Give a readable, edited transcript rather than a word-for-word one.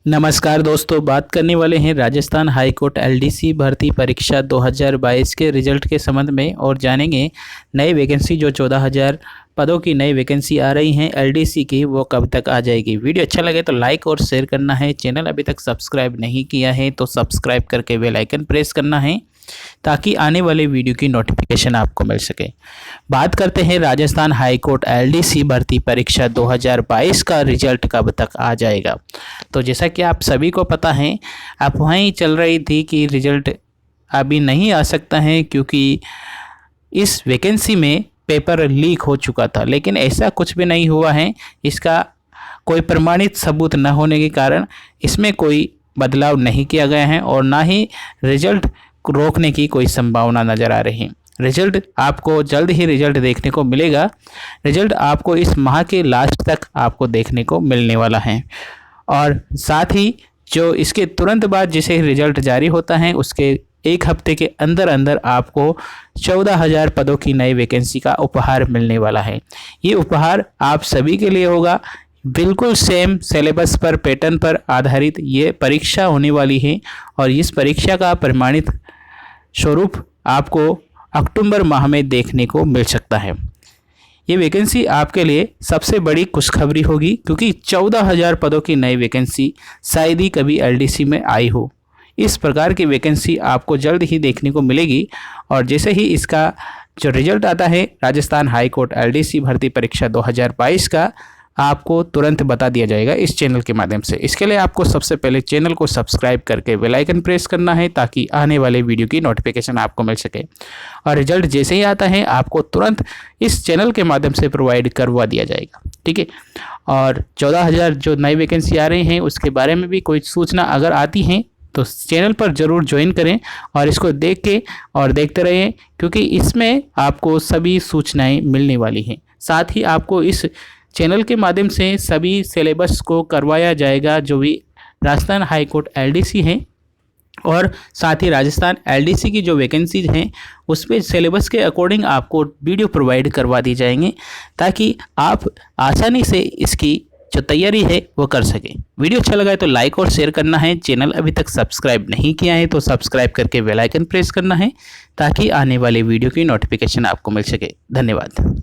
नमस्कार दोस्तों, बात करने वाले हैं राजस्थान हाई कोर्ट एलडीसी भर्ती परीक्षा 2022 के रिजल्ट के संबंध में और जानेंगे नई वैकेंसी जो 14,000 पदों की नई वैकेंसी आ रही हैं एलडीसी की, वो कब तक आ जाएगी। वीडियो अच्छा लगे तो लाइक और शेयर करना है। चैनल अभी तक सब्सक्राइब नहीं किया है तो सब्सक्राइब करके बेल आइकन प्रेस करना है ताकि आने वाले वीडियो की नोटिफिकेशन आपको मिल सके। बात करते हैं राजस्थान हाई कोर्ट एलडीसी भर्ती परीक्षा 2022 का रिजल्ट कब तक आ जाएगा। तो जैसा कि आप सभी को पता है, अफवाहें चल रही थी कि रिजल्ट अभी नहीं आ सकता है क्योंकि इस वैकेंसी में पेपर लीक हो चुका था, लेकिन ऐसा कुछ भी नहीं हुआ है। इसका कोई प्रमाणित सबूत न होने के कारण इसमें कोई बदलाव नहीं किया गया है और ना ही रिजल्ट रोकने की कोई संभावना नज़र आ रही है। रिजल्ट आपको जल्द ही रिजल्ट देखने को मिलेगा। रिजल्ट आपको इस माह के लास्ट तक आपको देखने को मिलने वाला है और साथ ही जो इसके तुरंत बाद जिसे रिजल्ट जारी होता है उसके एक हफ्ते के अंदर अंदर आपको 14,000 पदों की नई वैकेंसी का उपहार मिलने वाला है। ये उपहार आप सभी के लिए होगा। बिल्कुल सेम सिलेबस पर, पैटर्न पर आधारित ये परीक्षा होने वाली है और इस परीक्षा का प्रमाणित स्वरूप आपको अक्टूबर माह में देखने को मिल सकता है। ये वैकेंसी आपके लिए सबसे बड़ी खुशखबरी होगी क्योंकि 14,000 पदों की नई वैकेंसी शायद ही कभी एलडीसी में आई हो। इस प्रकार की वैकेंसी आपको जल्द ही देखने को मिलेगी और जैसे ही इसका जो रिजल्ट आता है राजस्थान हाई कोर्ट एलडीसी भर्ती परीक्षा 2022 का, आपको तुरंत बता दिया जाएगा इस चैनल के माध्यम से। इसके लिए आपको सबसे पहले चैनल को सब्सक्राइब करके बेल आइकन प्रेस करना है ताकि आने वाले वीडियो की नोटिफिकेशन आपको मिल सके और रिजल्ट जैसे ही आता है आपको तुरंत इस चैनल के माध्यम से प्रोवाइड करवा दिया जाएगा। ठीक है, और 14,000 जो नई वैकेंसी आ रही हैं उसके बारे में भी कोई सूचना अगर आती हैं तो चैनल पर ज़रूर ज्वाइन करें और इसको देख के और देखते रहें क्योंकि इसमें आपको सभी सूचनाएँ मिलने वाली हैं। साथ ही आपको इस चैनल के माध्यम से सभी सिलेबस को करवाया जाएगा जो भी राजस्थान हाई कोर्ट एलडीसी है और साथ ही राजस्थान एलडीसी की जो वैकेंसीज हैं उसमें सिलेबस के अकॉर्डिंग आपको वीडियो प्रोवाइड करवा दी जाएंगे ताकि आप आसानी से इसकी जो तैयारी है वो कर सकें। वीडियो अच्छा लगा है तो लाइक और शेयर करना है। चैनल अभी तक सब्सक्राइब नहीं किया है तो सब्सक्राइब करके बेल आइकन प्रेस करना है ताकि आने वाले वीडियो की नोटिफिकेशन आपको मिल सके। धन्यवाद।